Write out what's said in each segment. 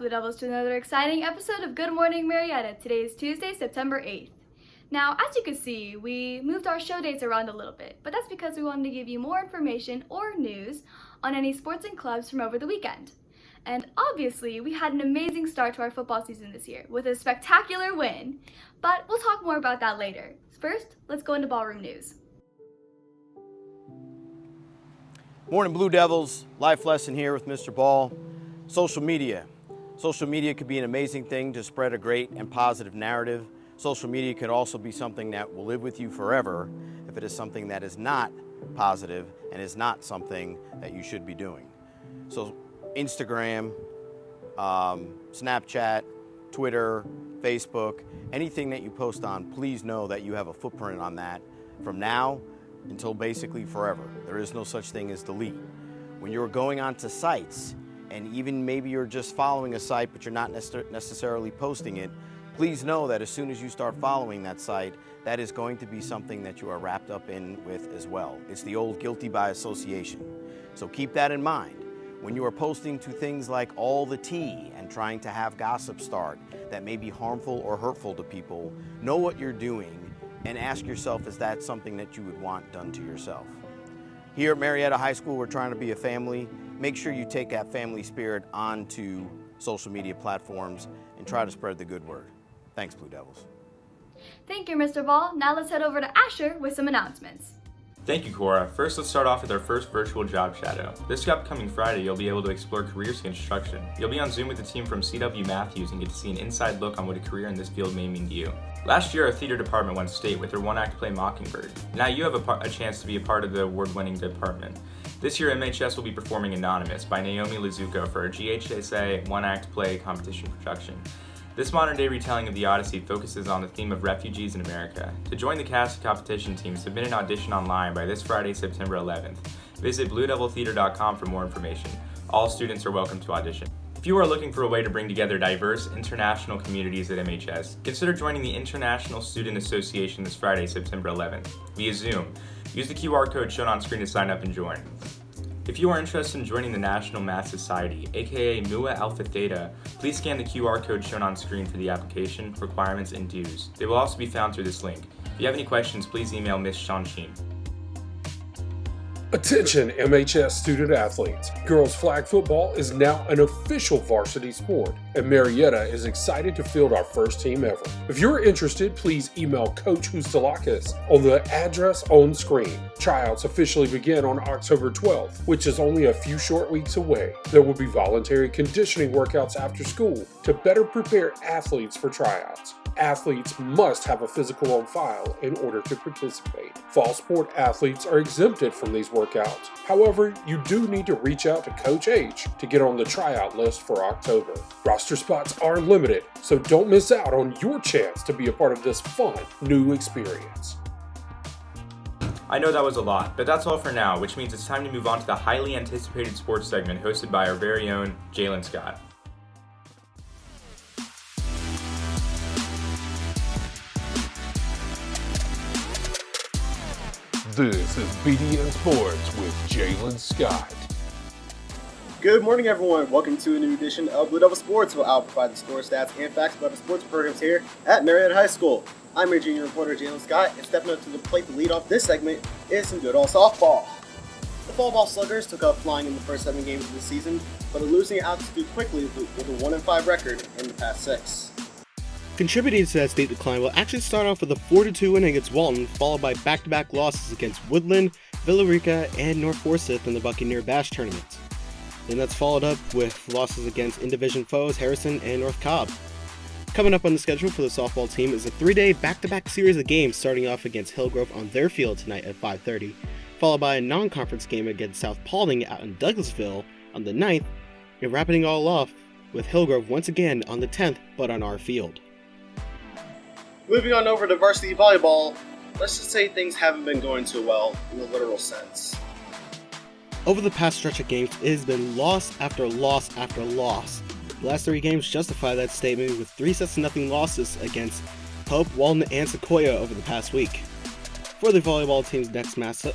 Blue Devils, to another exciting episode of Good Morning Marietta. Today is Tuesday, September 8th. Now, as you can see, we moved our show dates around a little bit, but that's because we wanted to give you more information or news on any sports and clubs from over the weekend. And obviously, we had an amazing start to our football season this year with a spectacular win, but we'll talk more about that later. First, let's go into ballroom news. Morning, Blue Devils. Life lesson here with Mr. Ball. Social media. Social media could be an amazing thing to spread a great and positive narrative. Social media could also be something that will live with you forever if it is something that is not positive and is not something that you should be doing. So Instagram, Snapchat, Twitter, Facebook, anything that you post on, please know that you have a footprint on that from now until basically forever. There is no such thing as delete. When you're going onto sites, and even maybe you're just following a site but you're not necessarily posting it, please know that as soon as you start following that site, that is going to be something that you are wrapped up in with as well. It's the old guilty by association. So keep that in mind. When you are posting to things like all the tea and trying to have gossip start that may be harmful or hurtful to people, know what you're doing and ask yourself, is that something that you would want done to yourself? Here at Marietta High School, we're trying to be a family. Make sure you take that family spirit onto social media platforms and try to spread the good word. Thanks, Blue Devils. Thank you, Mr. Ball. Now let's head over to Asher with some announcements. Thank you, Cora. First, let's start off with our first virtual job shadow. This upcoming Friday, you'll be able to explore careers in construction. You'll be on Zoom with the team from CW Matthews and get to see an inside look on what a career in this field may mean to you. Last year, our theater department won state with their one-act play Mockingbird. Now you have a chance to be a part of the award-winning department. This year, MHS will be performing Anonymous by Naomi Lizuko for our GHSA one-act play competition production. This modern-day retelling of the Odyssey focuses on the theme of refugees in America. To join the cast and competition team, submit an audition online by this Friday, September 11th. Visit bluedeviltheater.com for more information. All students are welcome to audition. If you are looking for a way to bring together diverse international communities at MHS, consider joining the International Student Association this Friday, September 11th, via Zoom. Use the QR code shown on screen to sign up and join. If you are interested in joining the National Math Society, aka Mu Alpha Theta, please scan the QR code shown on screen for the application, requirements, and dues. They will also be found through this link. If you have any questions, please email Ms. Shanshin. Attention MHS student athletes. Girls flag football is now an official varsity sport, and Marietta is excited to field our first team ever. If you're interested, please email Coach Hustalakis on the address on screen. Tryouts officially begin on October 12th, which is only a few short weeks away. There will be voluntary conditioning workouts after school to better prepare athletes for tryouts. Athletes must have a physical on file in order to participate. Fall sport athletes are exempted from these workouts. However, you do need to reach out to Coach H to get on the tryout list for October. Roster spots are limited, so don't miss out on your chance to be a part of this fun new experience. I know that was a lot, but that's all for now, which means it's time to move on to the highly anticipated sports segment hosted by our very own Jalen Scott. This is BDN Sports with Jalen Scott. Good morning, everyone. Welcome to a new edition of Blue Devil Sports, where I'll provide the score, stats, and facts about the sports programs here at Marietta High School. I'm your junior reporter, Jalen Scott, and stepping up to the plate to lead off this segment is some good old softball. The fall ball Sluggers took up flying in the first 7 games of the season, but are losing altitude quickly with a 1-5 record in the past 6. Contributing to that state decline will actually start off with a 4-2 win against Walton, followed by back-to-back losses against Woodland, Villarica, and North Forsyth in the Buccaneer Bash tournament. Then that's followed up with losses against in-division foes Harrison and North Cobb. Coming up on the schedule for the softball team is a 3-day back-to-back series of games starting off against Hillgrove on their field tonight at 5:30, followed by a non-conference game against South Paulding out in Douglasville on the 9th, and wrapping it all off with Hillgrove once again on the 10th but on our field. Moving on over to varsity volleyball, let's just say things haven't been going too well in the literal sense. Over the past stretch of games, it has been loss after loss after loss. The last 3 games justify that statement with 3-0 losses against Hope, Walden, and Sequoia over the past week. For the volleyball team's next matchup,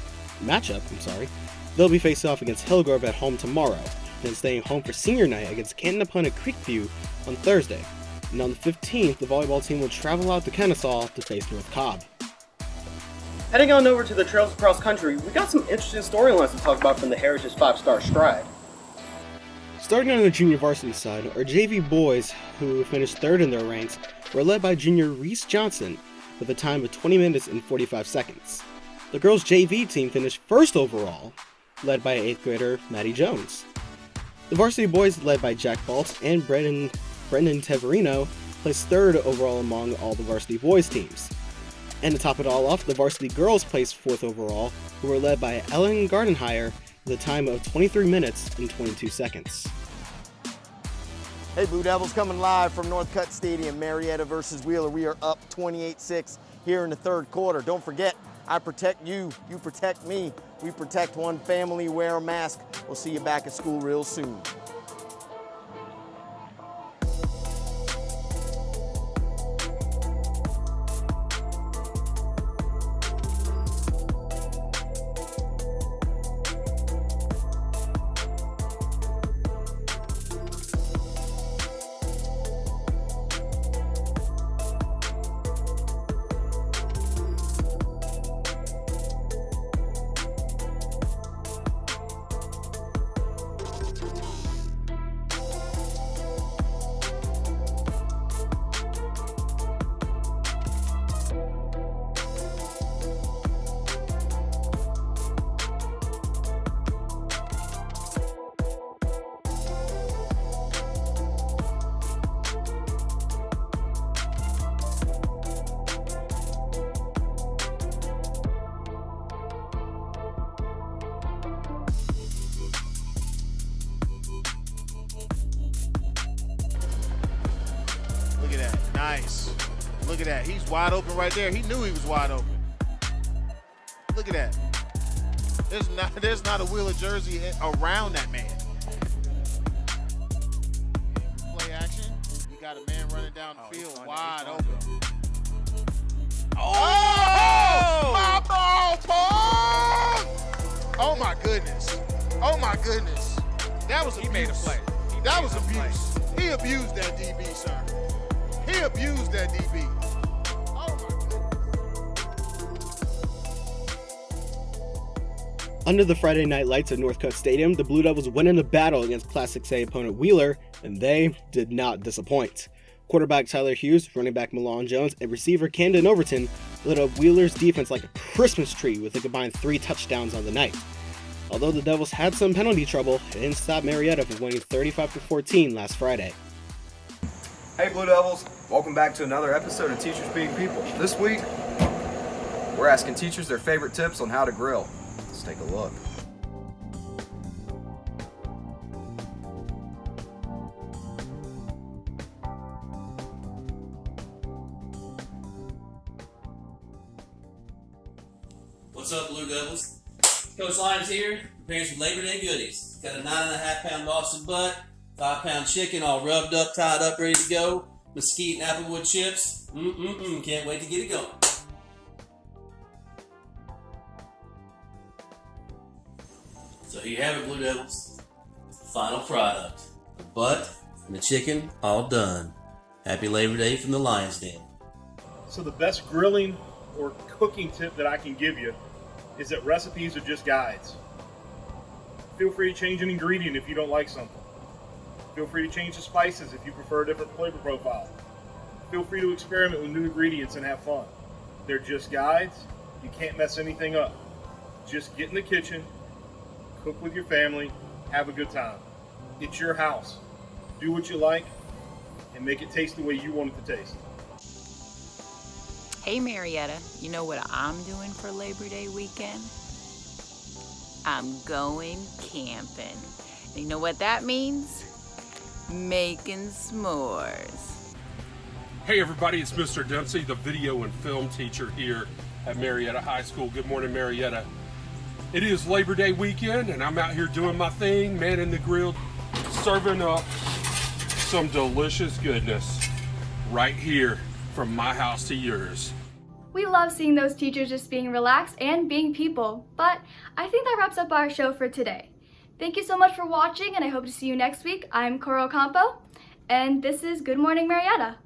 they'll be facing off against Hillgrove at home tomorrow. then staying home for senior night against Canton upon Creekview on Thursday. And on the 15th, the volleyball team will travel out to Kennesaw to face North Cobb. Heading on over to the Trails Across Country, we got some interesting storylines to talk about from the Heritage 5-Star Stride. Starting on the junior varsity side, our JV boys, who finished third in their ranks, were led by junior Reese Johnson with a time of 20 minutes and 45 seconds. The girls' JV team finished first overall, led by 8th grader Maddie Jones. The varsity boys, led by Jack Baltz and Brendan Teverino, placed third overall among all the varsity boys teams. And to top it all off, the varsity girls placed fourth overall, who were led by Ellen Gardenhire with a time of 23 minutes and 22 seconds. Hey, Blue Devils, coming live from Northcutt Stadium, Marietta versus Wheeler. We are up 28-6 here in the third quarter. Don't forget, I protect you, you protect me. We protect one family, wear a mask. We'll see you back at school real soon. Look at that. Nice. Look at that. He's wide open right there. He knew he was wide open. Look at that. There's not a Wheeler jersey around that man. Play action. You got a man running down the field wide open. Oh! My ball, Paul! Oh my goodness. Oh my goodness. That was abuse. He made a play. That was abuse. He abused that DB, sir. He abused that DB. Oh my goodness. Under the Friday night lights at Northcutt Stadium, the Blue Devils went into battle against Class 6A opponent Wheeler, and they did not disappoint. Quarterback Tyler Hughes, running back Milan Jones, and receiver Camden Overton lit up Wheeler's defense like a Christmas tree with a combined 3 touchdowns on the night. Although the Devils had some penalty trouble, it didn't stop Marietta from winning 35-14 last Friday. Hey Blue Devils, welcome back to another episode of Teachers Being People. This week, we're asking teachers their favorite tips on how to grill. Let's take a look. What's up, Blue Devils? Coach Lyons here, preparing some Labor Day goodies. Got a 9.5-pound Boston butt, 5-pound chicken all rubbed up, tied up, ready to go. Mesquite and applewood chips. Can't wait to get it going. So here you have it, Blue Devils. Final product. The butt and the chicken all done. Happy Labor Day from the Lions Den. So the best grilling or cooking tip that I can give you is that recipes are just guides. Feel free to change an ingredient if you don't like something. Feel free to change the spices if you prefer a different flavor profile. Feel free to experiment with new ingredients and have fun. They're just guides. You can't mess anything up. Just get in the kitchen, cook with your family, have a good time. It's your house. Do what you like and make it taste the way you want it to taste. Hey Marietta, you know what I'm doing for Labor Day weekend? I'm going camping. And you know what that means? Making s'mores. Hey everybody, it's Mr. Dempsey, the video and film teacher here at Marietta High School. Good morning, Marietta. It is Labor Day weekend and I'm out here doing my thing, manning the grill, serving up some delicious goodness right here from my house to yours. We love seeing those teachers just being relaxed and being people, but I think that wraps up our show for today. Thank you so much for watching, and I hope to see you next week. I'm Coro Campo, and this is Good Morning Marietta.